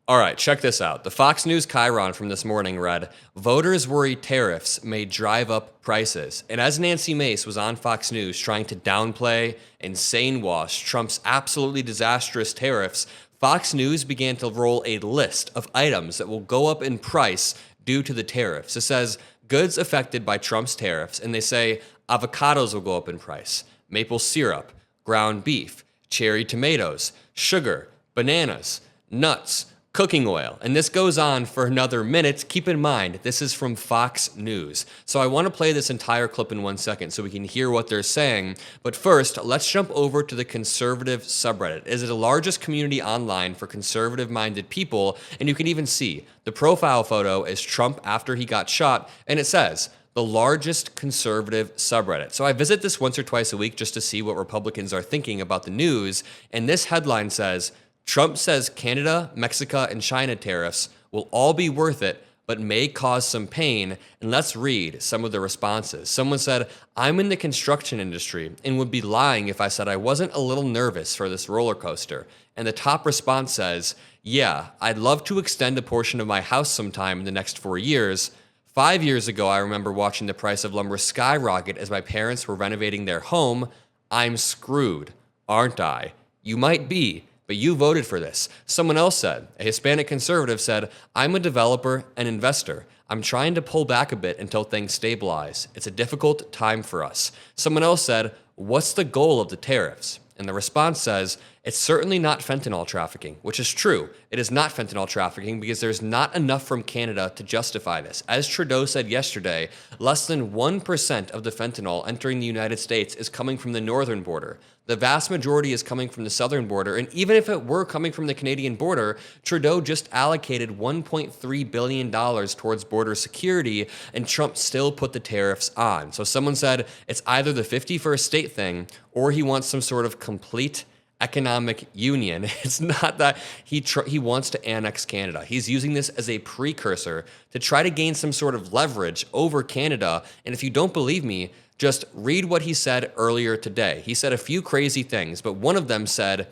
All right, check this out. The Fox News Chiron from this morning read, voters worry tariffs may drive up prices. And as Nancy Mace was on Fox News trying to downplay and sane wash Trump's absolutely disastrous tariffs, Fox News began to roll a list of items that will go up in price due to the tariffs. It says goods affected by Trump's tariffs, and they say avocados will go up in price, maple syrup, ground beef, cherry tomatoes, sugar, bananas, nuts, cooking oil, and this goes on for another minute. Keep in mind, this is from Fox News. So I want to play this entire clip in 1 second so we can hear what they're saying. But first, let's jump over to the conservative subreddit. It is the largest community online for conservative-minded people, and you can even see the profile photo is Trump after he got shot, and it says, the largest conservative subreddit. So I visit this once or twice a week just to see what Republicans are thinking about the news, and this headline says, Trump says Canada, Mexico, and China tariffs will all be worth it, but may cause some pain. And let's read some of the responses. Someone said, I'm in the construction industry and would be lying if I said I wasn't a little nervous for this roller coaster. And the top response says, yeah, I'd love to extend a portion of my house sometime in the next 4 years. 5 years ago, I remember watching the price of lumber skyrocket as my parents were renovating their home. I'm screwed, aren't I? You might be, but you voted for this. Someone else said, a Hispanic conservative said, I'm a developer and investor. I'm trying to pull back a bit until things stabilize. It's a difficult time for us. Someone else said, what's the goal of the tariffs? And the response says, it's certainly not fentanyl trafficking, which is true. It is not fentanyl trafficking because there's not enough from Canada to justify this. As Trudeau said yesterday, less than 1% of the fentanyl entering the United States is coming from the northern border. The vast majority is coming from the southern border, and even if it were coming from the Canadian border, Trudeau just allocated $1.3 billion towards border security, and Trump still put the tariffs on. So someone said it's either the 51st state thing, or he wants some sort of complete economic union. It's not that he wants to annex Canada. He's using this as a precursor to try to gain some sort of leverage over Canada. And if you don't believe me, just read what he said earlier today. He said a few crazy things, but one of them said,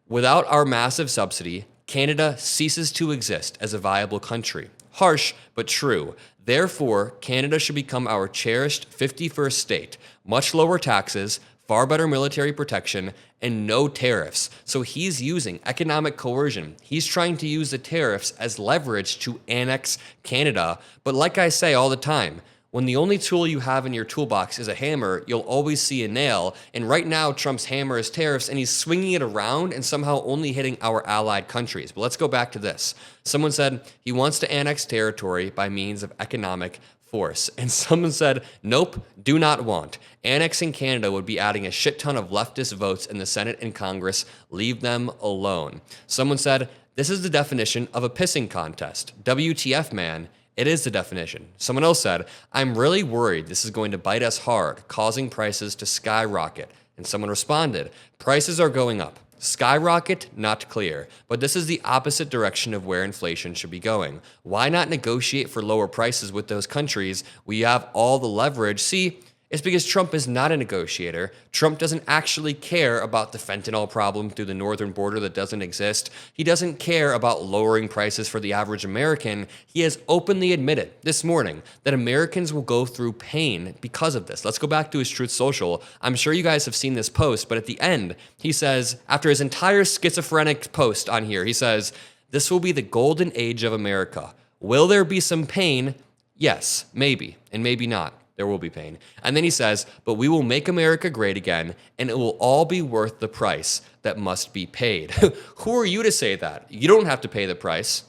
without our massive subsidy, Canada ceases to exist as a viable country. Harsh, but true. Therefore, Canada should become our cherished 51st state. Much lower taxes, far better military protection, and no tariffs. So he's using economic coercion. He's trying to use the tariffs as leverage to annex Canada. But like I say all the time, when the only tool you have in your toolbox is a hammer, you'll always see a nail. And right now, Trump's hammer is tariffs, and he's swinging it around and somehow only hitting our allied countries. But let's go back to this. Someone said he wants to annex territory by means of economic force. And someone said, nope, do not want. Annexing Canada would be adding a shit ton of leftist votes in the Senate and Congress. Leave them alone. Someone said, this is the definition of a pissing contest. WTF, man. It is the definition. Someone else said, I'm really worried this is going to bite us hard, causing prices to skyrocket. And someone responded, prices are going up. Skyrocket, not clear. But this is the opposite direction of where inflation should be going. Why not negotiate for lower prices with those countries where you have all the leverage? See, it's because Trump is not a negotiator. Trump doesn't actually care about the fentanyl problem through the northern border that doesn't exist. He doesn't care about lowering prices for the average American. He has openly admitted this morning that Americans will go through pain because of this. Let's go back to his Truth Social. I'm sure you guys have seen this post, but at the end, he says, after his entire schizophrenic post on here, he says, this will be the golden age of America. Will there be some pain? Yes, maybe, and maybe not. There will be pain. And then he says, but we will make America great again, and it will all be worth the price that must be paid. Who are you to say that? You don't have to pay the price.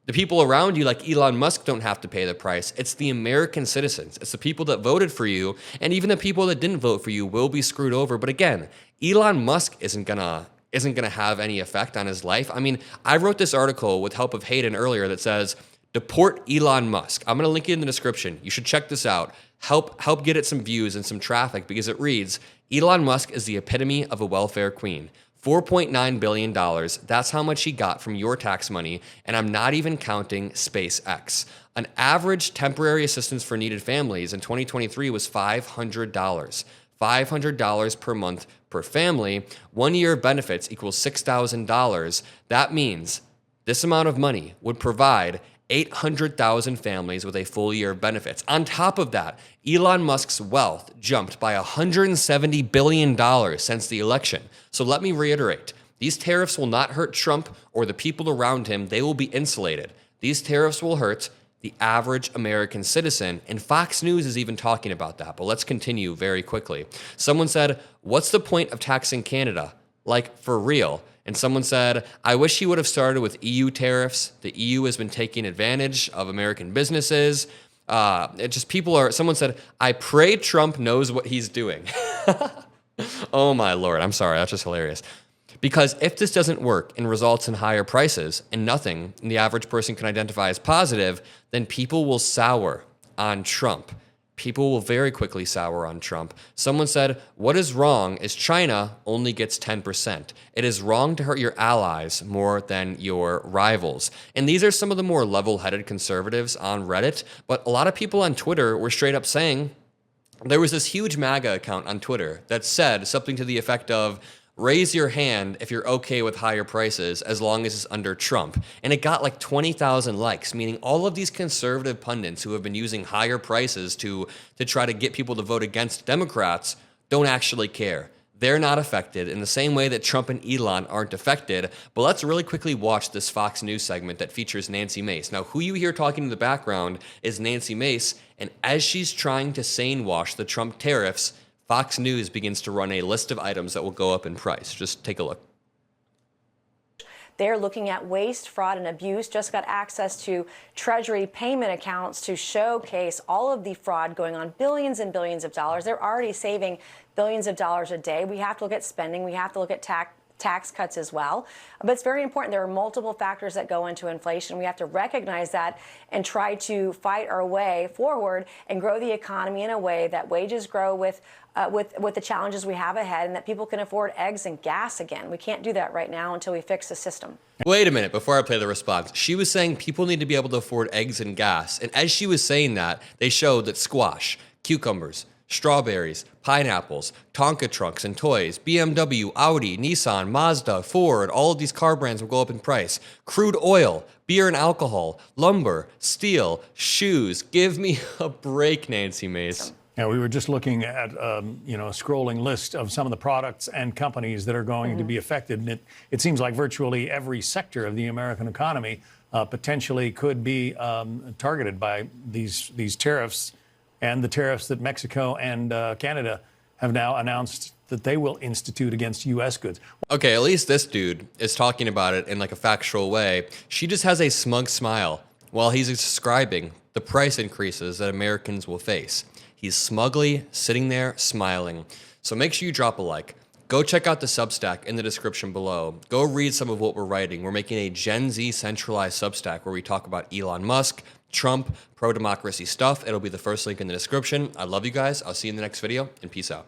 The people around you, like Elon Musk, don't have to pay the price. It's the American citizens. It's the people that voted for you, and even the people that didn't vote for you will be screwed over. But again, Elon Musk isn't gonna have any effect on his life. I mean, I wrote this article with help of Hayden earlier that says, deport Elon Musk. I'm going to link it in the description. You should check this out. Help get it some views and some traffic because it reads, Elon Musk is the epitome of a welfare queen. $4.9 billion, that's how much he got from your tax money, and I'm not even counting SpaceX. An average temporary assistance for needed families in 2023 was $500. $500 per month per family. 1 year of benefits equals $6,000. That means This amount of money would provide 800,000 families with a full year of benefits. On top of that, Elon Musk's wealth jumped by $170 billion since the election. So let me reiterate, these tariffs will not hurt Trump or the people around him. They will be insulated. These tariffs will hurt the average American citizen, and Fox News is even talking about that. But let's continue very quickly. Someone said, what's the point of taxing Canada? Like, for real? And someone said, I wish he would have started with EU tariffs. The EU has been taking advantage of American businesses. Someone said, I pray Trump knows what he's doing. Oh my Lord, I'm sorry, that's just hilarious. Because if this doesn't work and results in higher prices and nothing the average person can identify as positive, then people will sour on Trump. People will very quickly sour on Trump. Someone said, what is wrong is China only gets 10%. It is wrong to hurt your allies more than your rivals. And these are some of the more level-headed conservatives on Reddit, but a lot of people on Twitter were straight up saying, there was this huge MAGA account on Twitter that said something to the effect of, raise your hand if you're okay with higher prices as long as it's under Trump. And it got like 20,000 likes, meaning all of these conservative pundits who have been using higher prices to try to get people to vote against Democrats don't actually care. They're not affected in the same way that Trump and Elon aren't affected. But let's really quickly watch this Fox News segment that features Nancy Mace. Now, who you hear talking in the background is Nancy Mace, and as she's trying to sane wash the Trump tariffs, Fox News begins to run a list of items that will go up in price. Just take a look. They're looking at waste, fraud, and abuse. Just got access to Treasury payment accounts to showcase all of the fraud going on, billions and billions of dollars. They're already saving billions of dollars a day. We have to look at spending. We have to look at tax cuts as well. But it's very important. There are multiple factors that go into inflation. We have to recognize that and try to fight our way forward and grow the economy in a way that wages grow with the challenges we have ahead, and that people can afford eggs and gas again. We can't do that right now until we fix the system. Wait a minute, before I play the response. She was saying people need to be able to afford eggs and gas. And as she was saying that, they showed that squash, cucumbers, strawberries, pineapples, Tonka trucks and toys, BMW, Audi, Nissan, Mazda, Ford, all of these car brands will go up in price. Crude oil, beer and alcohol, lumber, steel, shoes. Give me a break, Nancy Mace. Yeah, we were just looking at a scrolling list of some of the products and companies that are going to be affected, and it seems like virtually every sector of the American economy potentially could be targeted by these tariffs, and the tariffs that Mexico and Canada have now announced that they will institute against U.S. goods. Okay, at least this dude is talking about it in like a factual way. She just has a smug smile while he's describing the price increases that Americans will face. He's smugly sitting there smiling. So make sure you drop a like. Go check out the Substack in the description below. Go read some of what we're writing. We're making a Gen Z centralized Substack where we talk about Elon Musk, Trump, pro-democracy stuff. It'll be the first link in the description. I love you guys. I'll see you in the next video, and peace out.